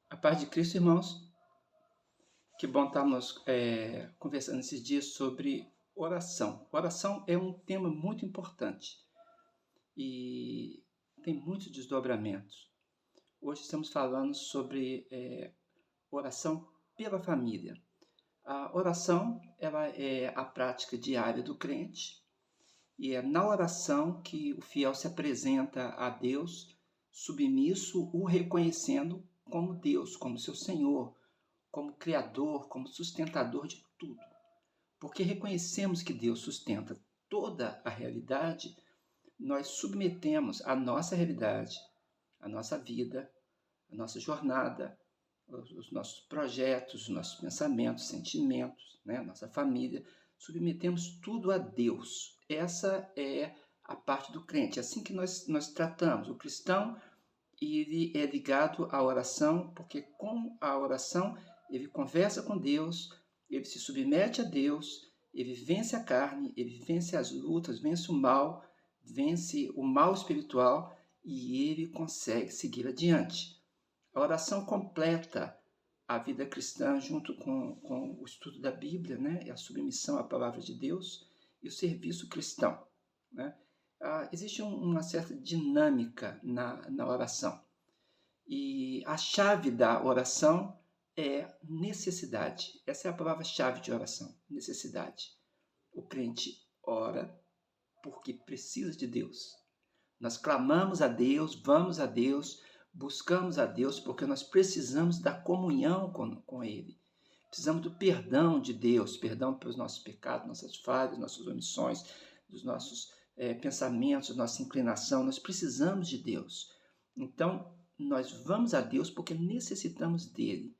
A paz de Cristo, irmãos. Que bom estarmos conversando esses dias sobre oração. Oração é um tema muito importante e tem muitos desdobramentos. Hoje estamos falando sobre oração pela família. A oração ela é a prática diária do crente e é na oração que o fiel se apresenta a Deus, submisso, o reconhecendo como Deus, como seu Senhor, como criador, como sustentador de tudo. Porque reconhecemos que Deus sustenta toda a realidade, nós submetemos a nossa realidade, a nossa vida, a nossa jornada, os nossos projetos, os nossos pensamentos, sentimentos, né? A nossa família, submetemos tudo a Deus. Essa é a parte do crente, é assim que nós tratamos. O cristão, ele é ligado à oração, porque com a oração ele conversa com Deus, ele se submete a Deus, ele vence a carne, ele vence as lutas, vence o mal espiritual e ele consegue seguir adiante. A oração completa a vida cristã junto com o estudo da Bíblia, né? E a submissão à palavra de Deus e o serviço cristão, né? Existe uma certa dinâmica na oração. E a chave da oração é necessidade. Essa é a palavra-chave de oração, necessidade. O crente ora porque precisa de Deus. Nós clamamos a Deus, vamos a Deus, buscamos a Deus porque nós precisamos da comunhão com Ele. Precisamos do perdão de Deus, perdão pelos nossos pecados, nossas falhas, nossas omissões, dos nossos pensamentos, nossa inclinação. Nós precisamos de Deus. Então, nós vamos a Deus porque necessitamos dele,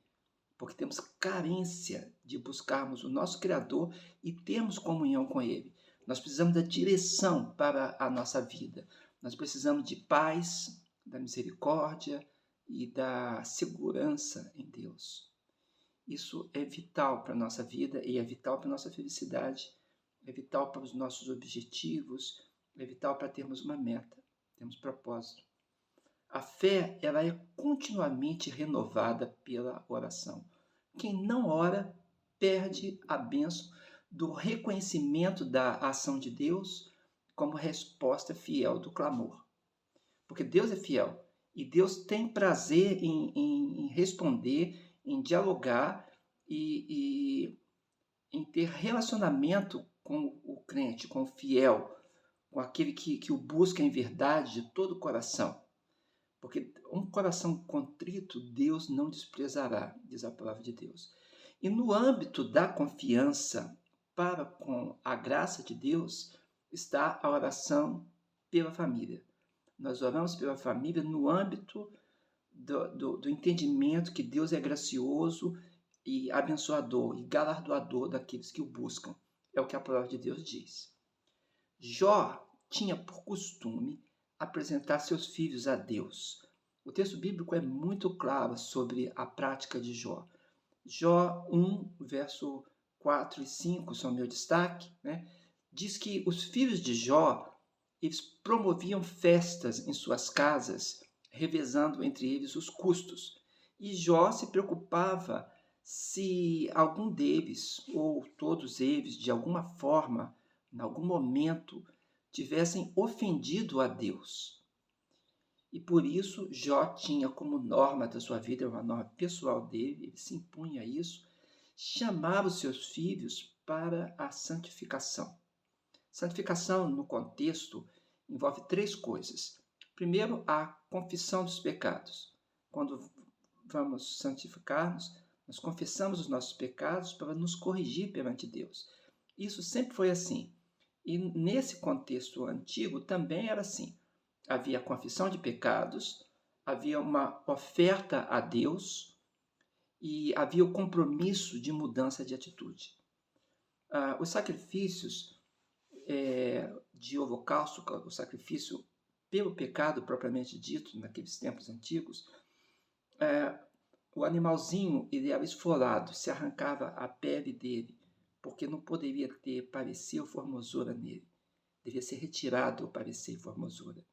porque temos carência de buscarmos o nosso Criador e termos comunhão com Ele. Nós precisamos da direção para a nossa vida. Nós precisamos de paz, da misericórdia e da segurança em Deus. Isso é vital para a nossa vida e é vital para a nossa felicidade, é vital para os nossos objetivos, é vital para termos uma meta, termos propósito. A fé ela é continuamente renovada pela oração. Quem não ora perde a bênção do reconhecimento da ação de Deus como resposta fiel do clamor. Porque Deus é fiel e Deus tem prazer em responder, em dialogar e em ter relacionamento com o crente, com o fiel, com aquele que o busca em verdade de todo o coração. Porque um coração contrito Deus não desprezará, diz a palavra de Deus. E no âmbito da confiança para com a graça de Deus está a oração pela família. Nós oramos pela família no âmbito do entendimento que Deus é gracioso e abençoador e galardoador daqueles que o buscam. É o que a palavra de Deus diz. Jó tinha por costume apresentar seus filhos a Deus. O texto bíblico é muito claro sobre a prática de Jó. Jó 1, verso 4 e 5 são meu destaque, né? Diz que os filhos de Jó, eles promoviam festas em suas casas, revezando entre eles os custos. E Jó se preocupava se algum deles, ou todos eles, de alguma forma, em algum momento, tivessem ofendido a Deus. E por isso Jó tinha como norma da sua vida, uma norma pessoal dele, ele se impunha a isso, chamar os seus filhos para a santificação. Santificação, no contexto, envolve três coisas. Primeiro, a confissão dos pecados. Quando vamos santificar-nos, nós confessamos os nossos pecados para nos corrigir perante Deus. Isso sempre foi assim. E nesse contexto antigo também era assim. Havia a confissão de pecados, havia uma oferta a Deus e havia o compromisso de mudança de atitude. Os sacrifícios de holocausto, o sacrifício pelo pecado propriamente dito, naqueles tempos antigos, o animalzinho ele era esfolado, se arrancava a pele dele, porque não poderia ter parecer ou formosura nele. Devia ser retirado o parecer e formosura.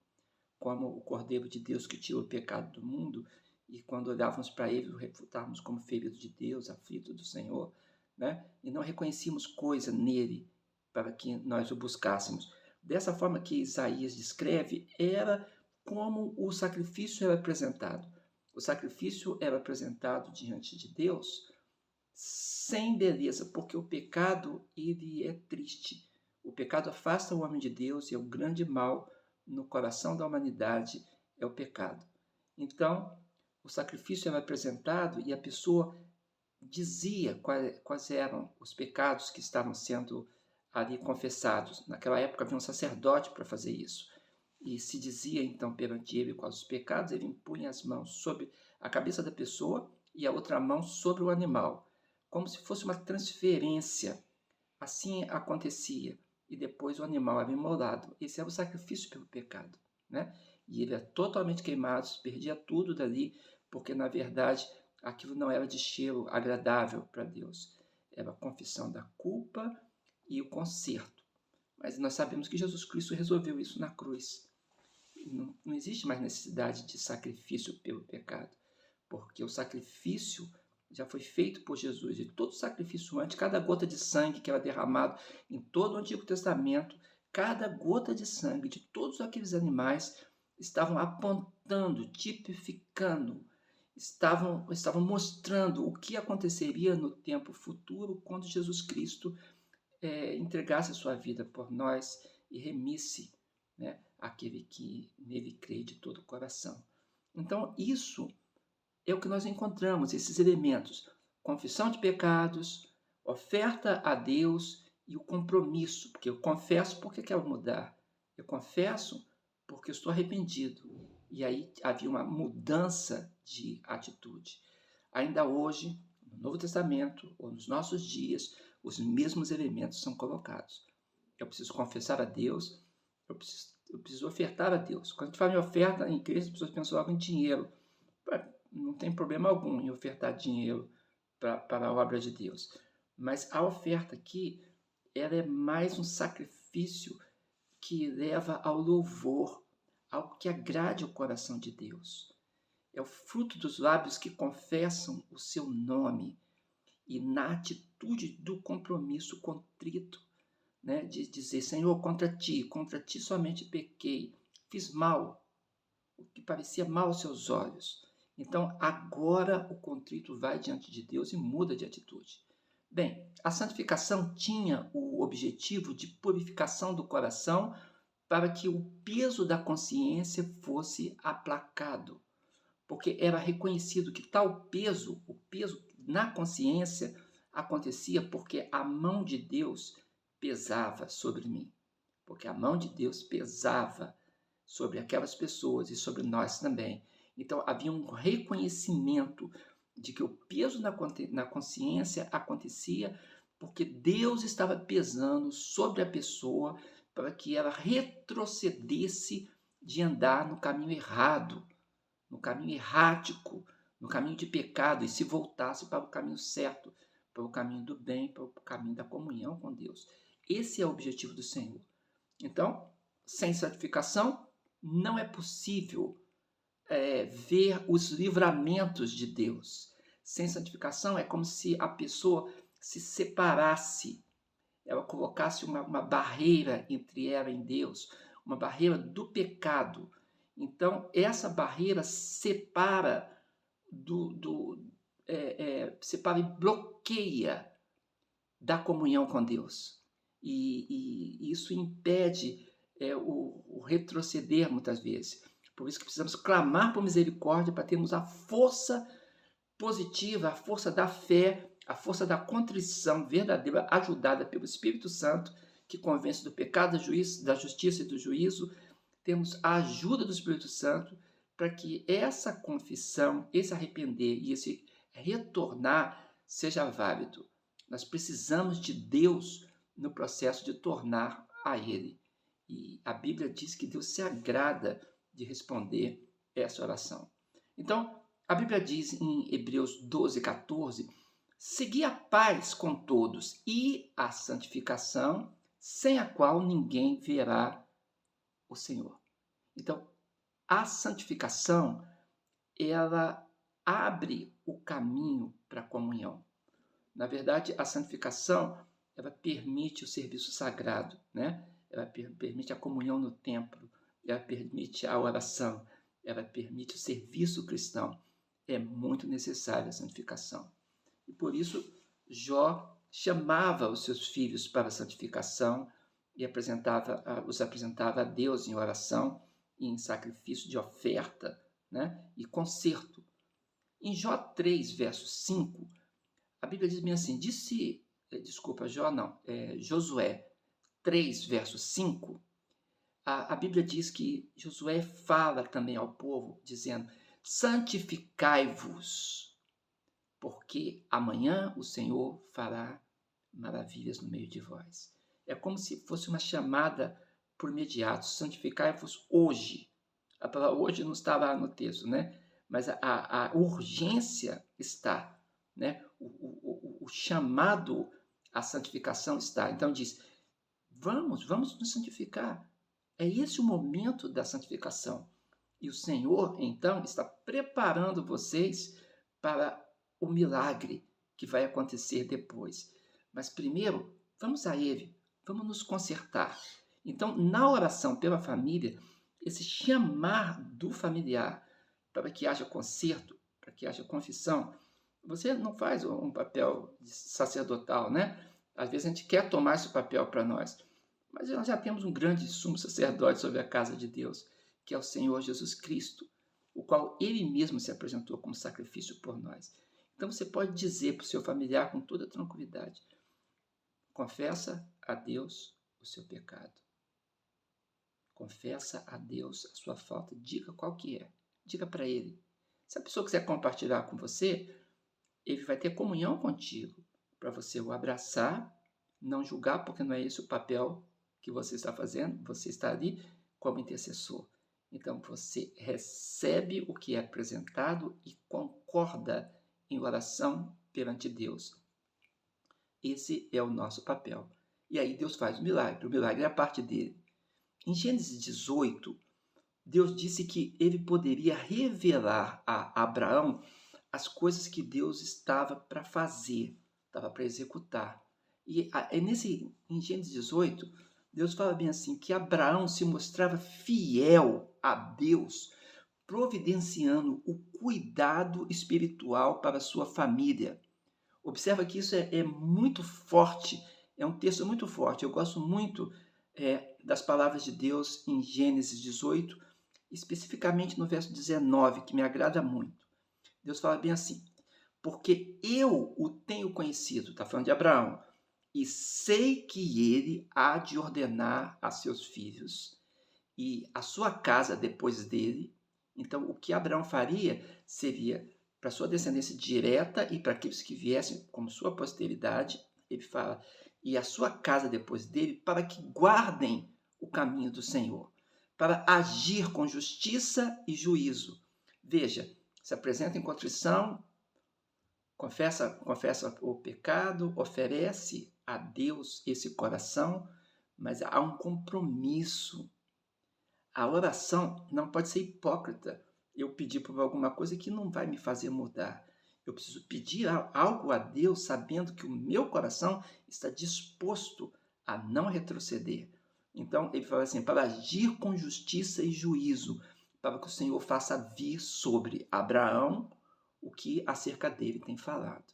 Como o Cordeiro de Deus que tira o pecado do mundo, e quando olhávamos para ele, o reputávamos como ferido de Deus, aflito do Senhor, né? E não reconhecíamos coisa nele para que nós o buscássemos. Dessa forma que Isaías descreve, era como o sacrifício era apresentado. O sacrifício era apresentado diante de Deus sem beleza, porque o pecado ele é triste. O pecado afasta o homem de Deus e é o grande mal no coração da humanidade é o pecado. Então, o sacrifício era apresentado e a pessoa dizia quais eram os pecados que estavam sendo ali confessados. Naquela época havia um sacerdote para fazer isso. E se dizia então perante ele quais os pecados, ele impunha as mãos sobre a cabeça da pessoa e a outra mão sobre o animal, como se fosse uma transferência. Assim acontecia. E depois o animal era imolado. Esse era o sacrifício pelo pecado, né? E ele era totalmente queimado, perdia tudo dali, porque na verdade aquilo não era de cheiro agradável para Deus. Era a confissão da culpa e o conserto. Mas nós sabemos que Jesus Cristo resolveu isso na cruz. Não existe mais necessidade de sacrifício pelo pecado, porque o sacrifício já foi feito por Jesus. E todo sacrifício antes, cada gota de sangue que era derramado em todo o Antigo Testamento, cada gota de sangue de todos aqueles animais estavam apontando, tipificando, estavam mostrando o que aconteceria no tempo futuro quando Jesus Cristo entregasse a sua vida por nós e remisse, né, aquele que nele crê de todo o coração. Então, isso é o que nós encontramos, esses elementos: confissão de pecados, oferta a Deus e o compromisso, porque eu confesso porque quero mudar, eu confesso porque eu estou arrependido. E aí havia uma mudança de atitude. Ainda hoje, no Novo Testamento, ou nos nossos dias, os mesmos elementos são colocados. Eu preciso confessar a Deus, eu preciso ofertar a Deus. Quando a gente fala em oferta em Cristo, as pessoas pensam logo em dinheiro. Não tem problema algum em ofertar dinheiro para a obra de Deus. Mas a oferta aqui, ela é mais um sacrifício que leva ao louvor, ao que agrade o coração de Deus. É o fruto dos lábios que confessam o seu nome e na atitude do compromisso contrito, né, de dizer: Senhor, contra ti somente pequei, fiz mal, o que parecia mal aos seus olhos. Então, agora o contrito vai diante de Deus e muda de atitude. Bem, a santificação tinha o objetivo de purificação do coração para que o peso da consciência fosse aplacado, porque era reconhecido que tal peso, o peso na consciência, acontecia porque a mão de Deus pesava sobre mim, porque a mão de Deus pesava sobre aquelas pessoas e sobre nós também. Então havia um reconhecimento de que o peso na consciência acontecia porque Deus estava pesando sobre a pessoa para que ela retrocedesse de andar no caminho errado, no caminho errático, no caminho de pecado, e se voltasse para o caminho certo, para o caminho do bem, para o caminho da comunhão com Deus. Esse é o objetivo do Senhor. Então, sem santificação, não é possível ver os livramentos de Deus. Sem santificação é como se a pessoa se separasse, ela colocasse uma barreira entre ela e Deus, uma barreira do pecado. Então, essa barreira separa separa e bloqueia da comunhão com Deus. E isso impede o retroceder muitas vezes. Por isso que precisamos clamar por misericórdia para termos a força positiva, a força da fé, a força da contrição verdadeira, ajudada pelo Espírito Santo, que convence do pecado, da justiça e do juízo. Temos a ajuda do Espírito Santo para que essa confissão, esse arrepender e esse retornar seja válido. Nós precisamos de Deus no processo de tornar a Ele. E a Bíblia diz que Deus se agrada de responder essa oração. Então, a Bíblia diz em Hebreus 12:14, segui a paz com todos e a santificação, sem a qual ninguém verá o Senhor. Então, a santificação, ela abre o caminho para a comunhão. Na verdade, a santificação, ela permite o serviço sagrado, né? Ela permite a comunhão no templo, ela permite a oração, ela permite o serviço cristão. É muito necessária a santificação. E por isso, Jó chamava os seus filhos para a santificação e os apresentava a Deus em oração e em sacrifício de oferta, né? E conserto. Em Jó 3, verso 5, a Bíblia diz bem assim, Josué 3, verso 5, a Bíblia diz que Josué fala também ao povo, dizendo, santificai-vos, porque amanhã o Senhor fará maravilhas no meio de vós. É como se fosse uma chamada por imediato, santificai-vos hoje. A palavra hoje não está lá no texto, né? Mas a urgência está, né? O chamado à santificação está. Então diz, vamos nos santificar. É esse o momento da santificação. E o Senhor, então, está preparando vocês para o milagre que vai acontecer depois. Mas primeiro, vamos a Ele, vamos nos consertar. Então, na oração pela família, esse chamar do familiar para que haja conserto, para que haja confissão, você não faz um papel sacerdotal, né? Às vezes a gente quer tomar esse papel para nós, mas nós já temos um grande sumo sacerdote sobre a casa de Deus, que é o Senhor Jesus Cristo, o qual Ele mesmo se apresentou como sacrifício por nós. Então você pode dizer para o seu familiar com toda tranquilidade, confessa a Deus o seu pecado. Confessa a Deus a sua falta. Diga qual que é. Diga para Ele. Se a pessoa quiser compartilhar com você, Ele vai ter comunhão contigo, para você o abraçar, não julgar, porque não é esse o papel que você está fazendo, você está ali como intercessor. Então você recebe o que é apresentado e concorda em oração perante Deus. Esse é o nosso papel. E aí Deus faz o milagre é a parte dele. Em Gênesis 18, Deus disse que ele poderia revelar a Abraão as coisas que Deus estava para fazer, estava para executar. E em Gênesis 18, Deus fala bem assim, que Abraão se mostrava fiel a Deus, providenciando o cuidado espiritual para a sua família. Observa que isso é muito forte, é um texto muito forte. Eu gosto muito das palavras de Deus em Gênesis 18, especificamente no verso 19, que me agrada muito. Deus fala bem assim, porque eu o tenho conhecido, está falando de Abraão, e sei que ele há de ordenar a seus filhos e a sua casa depois dele. Então, o que Abraão faria seria para sua descendência direta e para aqueles que viessem como sua posteridade, ele fala, e a sua casa depois dele, para que guardem o caminho do Senhor, para agir com justiça e juízo. Veja, se apresenta em contrição, confessa o pecado, oferece a Deus esse coração, mas há um compromisso. A oração não pode ser hipócrita. Eu pedir por alguma coisa que não vai me fazer mudar. Eu preciso pedir algo a Deus sabendo que o meu coração está disposto a não retroceder. Então, ele fala assim, para agir com justiça e juízo, para que o Senhor faça vir sobre Abraão o que acerca dele tem falado.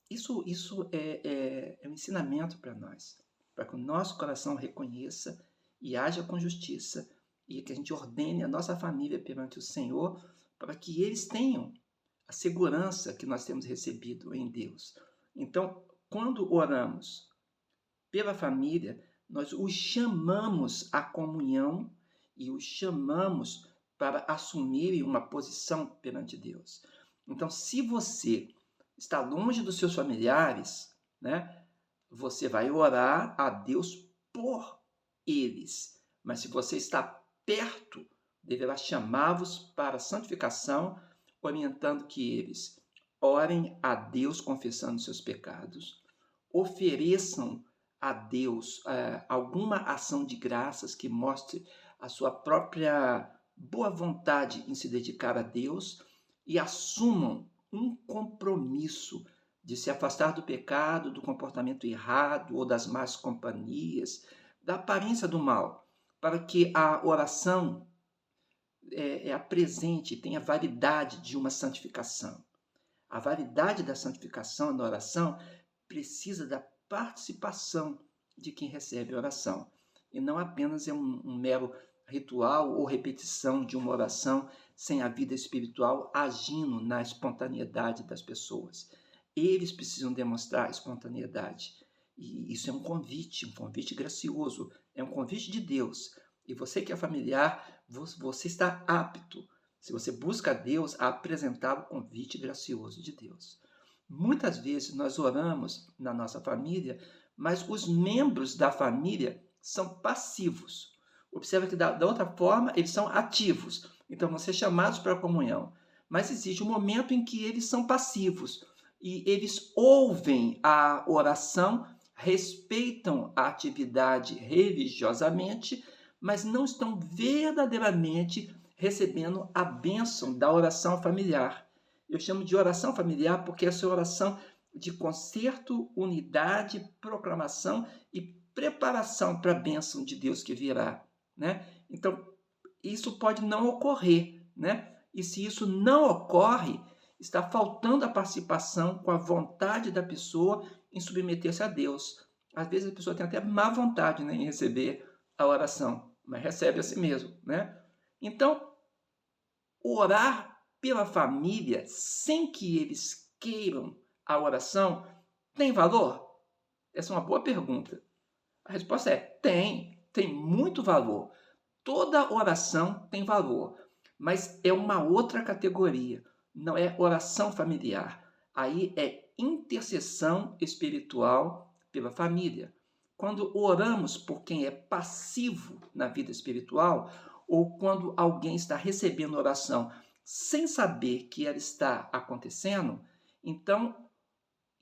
Isso é um ensinamento para nós, para que o nosso coração reconheça e haja com justiça e que a gente ordene a nossa família perante o Senhor para que eles tenham a segurança que nós temos recebido em Deus. Então, quando oramos pela família, nós os chamamos à comunhão e os chamamos para assumirem uma posição perante Deus. Então, se você está longe dos seus familiares, né, você vai orar a Deus por eles. Mas se você está perto, deverá chamá-los para a santificação, orientando que eles orem a Deus confessando seus pecados, ofereçam a Deus alguma ação de graças que mostre a sua própria boa vontade em se dedicar a Deus e assumam um compromisso de se afastar do pecado, do comportamento errado ou das más companhias, da aparência do mal, para que a oração apresente, tenha validade de uma santificação. A validade da santificação da oração precisa da participação de quem recebe a oração, e não apenas é um mero ritual ou repetição de uma oração sem a vida espiritual agindo na espontaneidade das pessoas. Eles precisam demonstrar espontaneidade. E isso é um convite gracioso, é um convite de Deus. E você que é familiar, você está apto, se você busca a Deus, a apresentar o convite gracioso de Deus. Muitas vezes nós oramos na nossa família, mas os membros da família são passivos. Observa que da outra forma eles são ativos, então vão ser chamados para a comunhão. Mas existe um momento em que eles são passivos e eles ouvem a oração, respeitam a atividade religiosamente, mas não estão verdadeiramente recebendo a bênção da oração familiar. Eu chamo de oração familiar porque essa é oração de concerto, unidade, proclamação e preparação para a bênção de Deus que virá, né? Então, isso pode não ocorrer, né? E se isso não ocorre, está faltando a participação com a vontade da pessoa em submeter-se a Deus. Às vezes a pessoa tem até má vontade, né, em receber a oração, mas recebe a si mesmo, né? Então, orar pela família sem que eles queiram a oração tem valor? Essa é uma boa pergunta. A resposta é: tem muito valor. Toda oração tem valor, mas é uma outra categoria, não é oração familiar. Aí é intercessão espiritual pela família. Quando oramos por quem é passivo na vida espiritual, ou quando alguém está recebendo oração sem saber que ela está acontecendo, então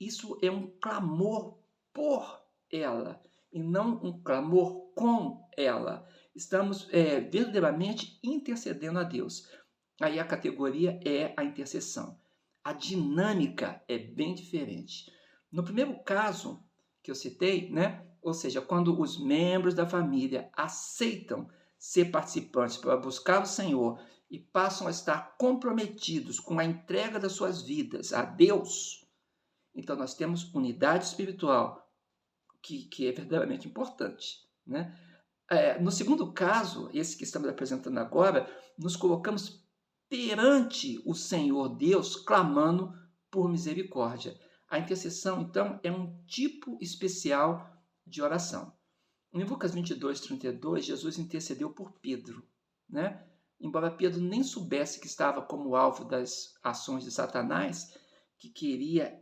isso é um clamor por ela e não um clamor com ela. Estamos verdadeiramente intercedendo a Deus. Aí a categoria é a intercessão. A dinâmica é bem diferente. No primeiro caso que eu citei, né? Ou seja, quando os membros da família aceitam ser participantes para buscar o Senhor e passam a estar comprometidos com a entrega das suas vidas a Deus, então nós temos unidade espiritual, que é verdadeiramente importante, né? No segundo caso, esse que estamos apresentando agora, nos colocamos perante o Senhor Deus, clamando por misericórdia. A intercessão, então, é um tipo especial de oração. Em Lucas 22, 32, Jesus intercedeu por Pedro, né? Embora Pedro nem soubesse que estava como alvo das ações de Satanás, que queria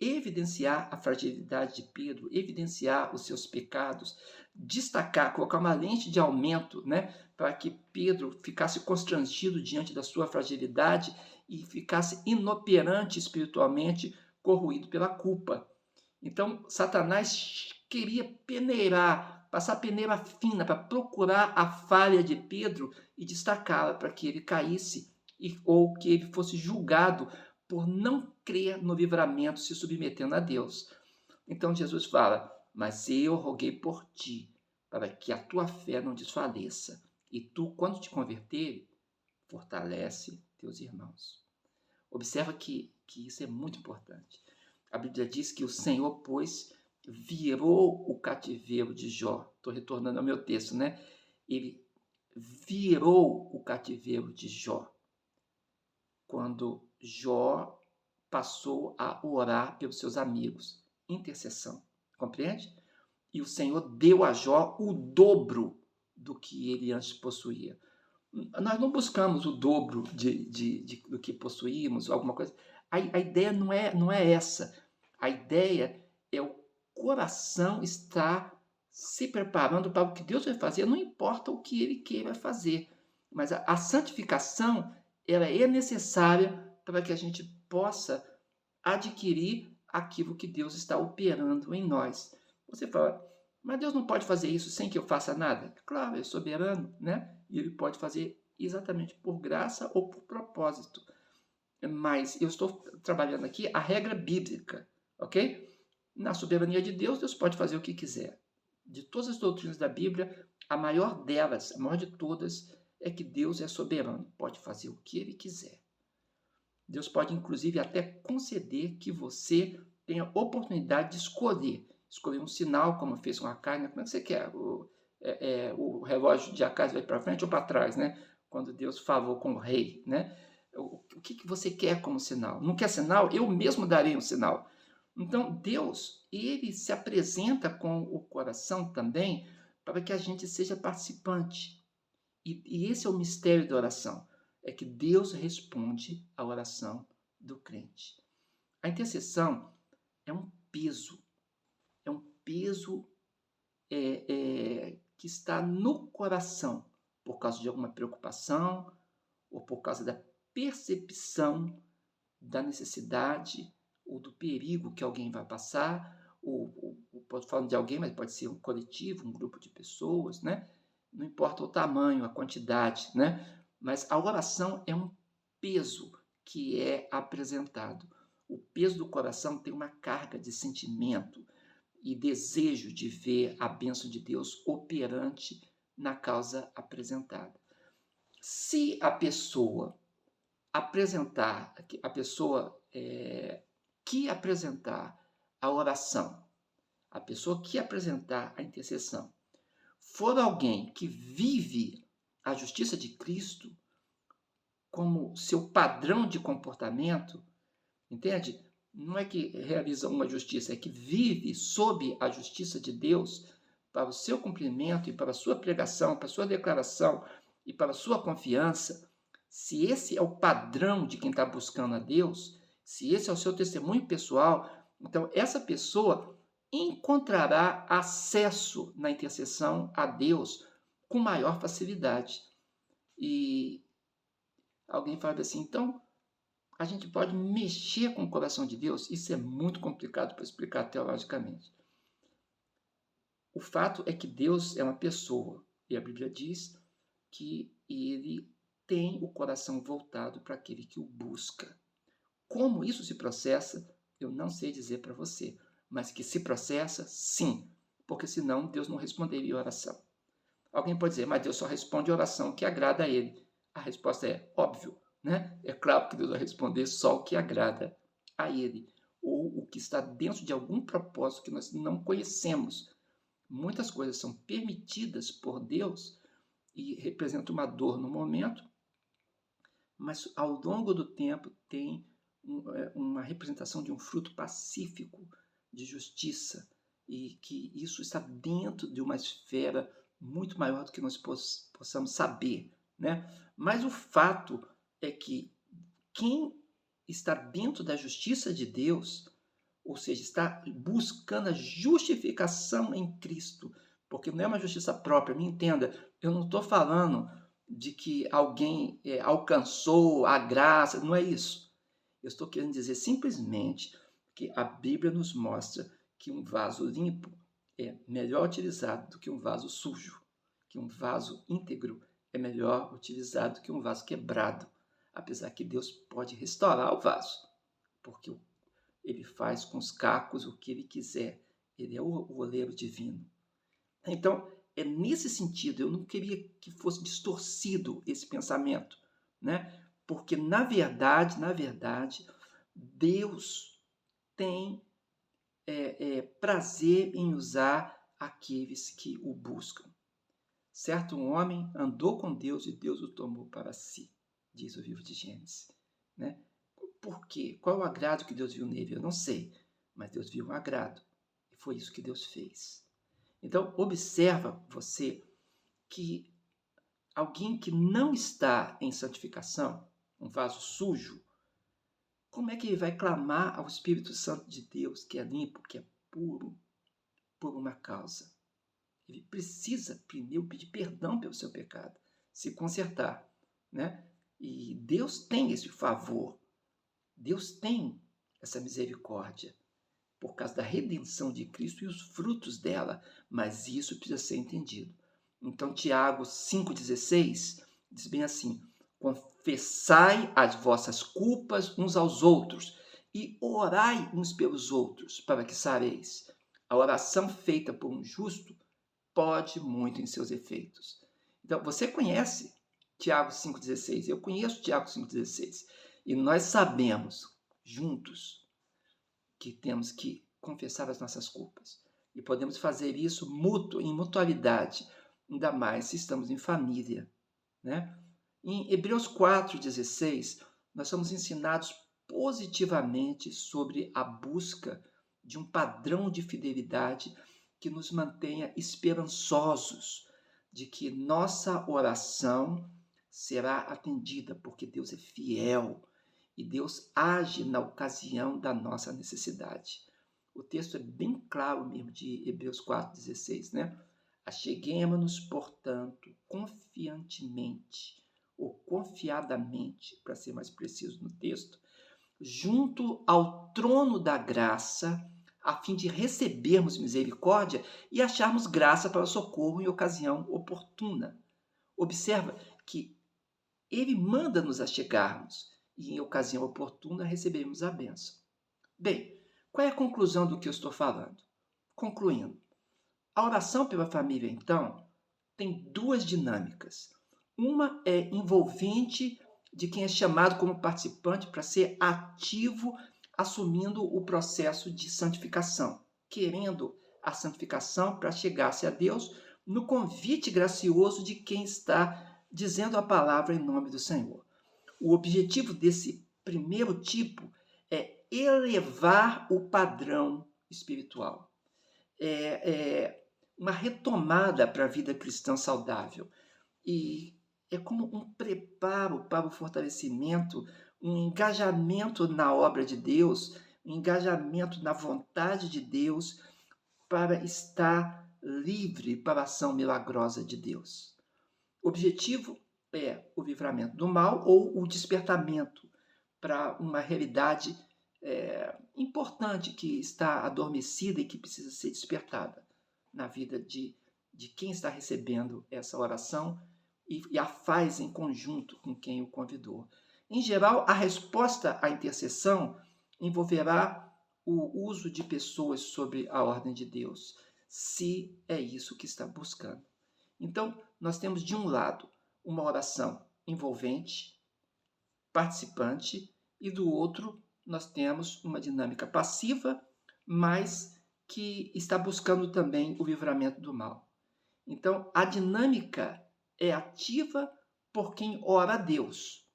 evidenciar a fragilidade de Pedro, evidenciar os seus pecados, destacar, colocar uma lente de aumento, né, para que Pedro ficasse constrangido diante da sua fragilidade e ficasse inoperante espiritualmente, corroído pela culpa. Então, Satanás queria peneirar, passar peneira fina para procurar a falha de Pedro e destacá-la para que ele caísse ou que ele fosse julgado por não crer no livramento se submetendo a Deus. Então Jesus fala: mas eu roguei por ti, para que a tua fé não desfaleça. E tu, quando te converter, fortalece teus irmãos. Observa que isso é muito importante. A Bíblia diz que o Senhor, pois, virou o cativeiro de Jó. Estou retornando ao meu texto, né? Ele virou o cativeiro de Jó. Quando Jó passou a orar pelos seus amigos. Intercessão. Compreende? E o Senhor deu a Jó o dobro do que ele antes possuía. Nós não buscamos o dobro do que possuímos, alguma coisa. A ideia não é essa. A ideia é o coração estar se preparando para o que Deus vai fazer, não importa o que ele queira fazer. Mas a santificação, ela é necessária para que a gente possa adquirir aquilo que Deus está operando em nós. Você fala: mas Deus não pode fazer isso sem que eu faça nada? Claro, ele é soberano, né? E ele pode fazer exatamente por graça ou por propósito. mas eu estou trabalhando aqui a regra bíblica, ok? Na soberania de Deus, Deus pode fazer o que quiser. De todas as doutrinas da Bíblia, a maior delas, a maior de todas, é que Deus é soberano, pode fazer o que ele quiser. Deus pode, inclusive, até conceder que você tenha oportunidade de escolher um sinal, como fez com Acai, né? Como é que você quer? O relógio de Acai vai para frente ou para trás, né? Quando Deus falou com o rei, né? O que você quer como sinal? Não quer sinal? Eu mesmo darei um sinal. Então, Deus, ele se apresenta com o coração também para que a gente seja participante. E esse é o mistério da oração, é que Deus responde à oração do crente. A intercessão é um peso que está no coração, por causa de alguma preocupação ou por causa da percepção da necessidade ou do perigo que alguém vai passar, ou pode falar de alguém, mas pode ser um coletivo, um grupo de pessoas, né? Não importa o tamanho, a quantidade, né? Mas a oração é um peso que é apresentado. O peso do coração tem uma carga de sentimento e desejo de ver a bênção de Deus operante na causa apresentada. Se a pessoa que apresentar a oração, a pessoa que apresentar a intercessão, for alguém que vive a justiça de Cristo como seu padrão de comportamento, entende? Não é que realiza uma justiça, é que vive sob a justiça de Deus para o seu cumprimento e para a sua pregação, para a sua declaração e para a sua confiança. Se esse é o padrão de quem está buscando a Deus, se esse é o seu testemunho pessoal, então essa pessoa encontrará acesso na intercessão a Deus com maior facilidade. E alguém fala assim, então a gente pode mexer com o coração de Deus? Isso é muito complicado para explicar teologicamente. O fato é que Deus é uma pessoa, e a Bíblia diz que ele tem o coração voltado para aquele que o busca. Como isso se processa, eu não sei dizer para você, mas que se processa, sim, porque senão Deus não responderia a oração. Alguém pode dizer, mas Deus só responde a oração que agrada a ele. A resposta é óbvio, né? É claro que Deus vai responder só o que agrada a ele, ou o que está dentro de algum propósito que nós não conhecemos. Muitas coisas são permitidas por Deus e representam uma dor no momento, mas ao longo do tempo tem uma representação de um fruto pacífico, de justiça, e que isso está dentro de uma esfera muito maior do que nós possamos saber, né? Mas o fato é que quem está dentro da justiça de Deus, ou seja, está buscando a justificação em Cristo, porque não é uma justiça própria, me entenda, eu não estou falando de que alguém alcançou a graça, não é isso. Eu estou querendo dizer simplesmente que a Bíblia nos mostra que um vaso limpo é melhor utilizado do que um vaso sujo, que um vaso íntegro é melhor utilizado do que um vaso quebrado, apesar que Deus pode restaurar o vaso, porque ele faz com os cacos o que ele quiser, ele é o oleiro divino. Então, é nesse sentido, eu não queria que fosse distorcido esse pensamento, né? Porque, na verdade, Deus tem prazer em usar aqueles que o buscam. Certo homem andou com Deus e Deus o tomou para si, diz o livro de Gênesis, né? Por quê? Qual o agrado que Deus viu nele? Eu não sei, mas Deus viu um agrado. E foi isso que Deus fez. Então, observa você que alguém que não está em santificação, um vaso sujo, como é que ele vai clamar ao Espírito Santo de Deus, que é limpo, que é puro, por uma causa? Ele precisa primeiro pedir perdão pelo seu pecado, se consertar, né? E Deus tem esse favor, Deus tem essa misericórdia, por causa da redenção de Cristo e os frutos dela, mas isso precisa ser entendido. Então, Tiago 5,16 diz bem assim, Confessai as vossas culpas uns aos outros e orai uns pelos outros, para que sareis. A oração feita por um justo pode muito em seus efeitos. Então, você conhece Tiago 5,16. Eu conheço Tiago 5,16. E nós sabemos, juntos, que temos que confessar as nossas culpas. E podemos fazer isso em mutualidade, ainda mais se estamos em família, né? Em Hebreus 4,16, nós somos ensinados positivamente sobre a busca de um padrão de fidelidade que nos mantenha esperançosos de que nossa oração será atendida, porque Deus é fiel e Deus age na ocasião da nossa necessidade. O texto é bem claro mesmo de Hebreus 4,16, né? Acheguemo-nos, portanto, confiantemente, ou confiadamente, para ser mais preciso no texto, junto ao trono da graça, a fim de recebermos misericórdia e acharmos graça para socorro em ocasião oportuna. Observa que ele manda nos achegarmos e em ocasião oportuna recebermos a bênção. Bem, qual é a conclusão do que eu estou falando? Concluindo, a oração pela família, então, tem duas dinâmicas. Uma é envolvente de quem é chamado como participante para ser ativo, assumindo o processo de santificação, querendo a santificação para chegar-se a Deus no convite gracioso de quem está dizendo a palavra em nome do Senhor. O objetivo desse primeiro tipo é elevar o padrão espiritual. Uma retomada para a vida cristã saudável. E é como um preparo para o fortalecimento, um engajamento na obra de Deus, um engajamento na vontade de Deus para estar livre para a ação milagrosa de Deus. O objetivo é o livramento do mal ou o despertamento para uma realidade importante que está adormecida e que precisa ser despertada na vida de quem está recebendo essa oração e a faz em conjunto com quem o convidou. Em geral, a resposta à intercessão envolverá o uso de pessoas sobre a ordem de Deus, se é isso que está buscando. Então, nós temos de um lado uma oração envolvente, participante, e do outro nós temos uma dinâmica passiva, mas que está buscando também o livramento do mal. Então, a dinâmica é ativa por quem ora a Deus,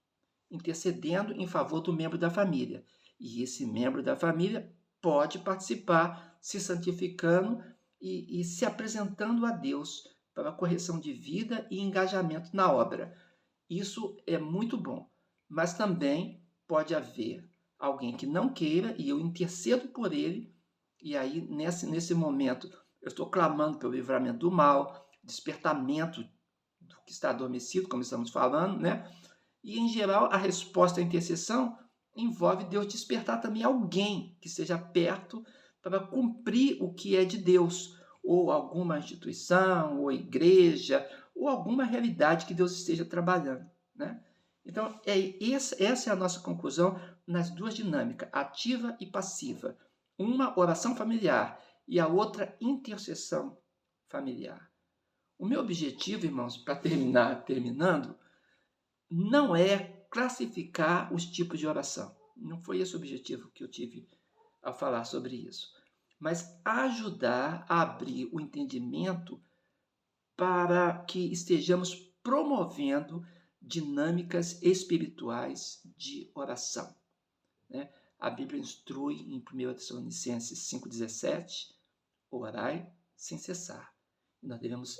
intercedendo em favor do membro da família. E esse membro da família pode participar, se santificando e se apresentando a Deus para a correção de vida e engajamento na obra. Isso é muito bom, mas também pode haver alguém que não queira e eu intercedo por ele, e aí nesse momento eu estou clamando pelo livramento do mal, despertamento do que está adormecido, como estamos falando, né? E, em geral, a resposta à intercessão envolve Deus despertar também alguém que esteja perto para cumprir o que é de Deus, ou alguma instituição, ou igreja, ou alguma realidade que Deus esteja trabalhando, né? Então, essa é a nossa conclusão nas duas dinâmicas, ativa e passiva. Uma, oração familiar, e a outra, intercessão familiar. O meu objetivo, irmãos, para terminando, não é classificar os tipos de oração. Não foi esse o objetivo que eu tive ao falar sobre isso. Mas ajudar a abrir o entendimento para que estejamos promovendo dinâmicas espirituais de oração, né? A Bíblia instrui em 1 Tessalonicenses 5,17, orai sem cessar. E nós devemos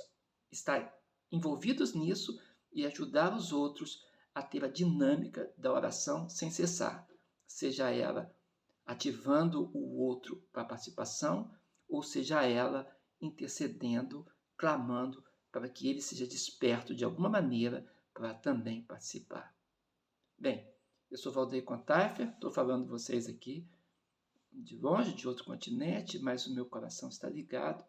estar envolvidos nisso e ajudar os outros a ter a dinâmica da oração sem cessar, seja ela ativando o outro para a participação, ou seja ela intercedendo, clamando para que ele seja desperto de alguma maneira para também participar. Bem, eu sou Valdeir Contaifer, estou falando de vocês aqui de longe, de outro continente, mas o meu coração está ligado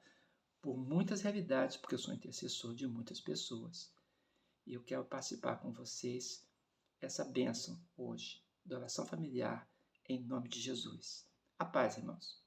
por muitas realidades, porque eu sou intercessor de muitas pessoas. E eu quero participar com vocês essa bênção hoje, da oração familiar, em nome de Jesus. A paz, irmãos.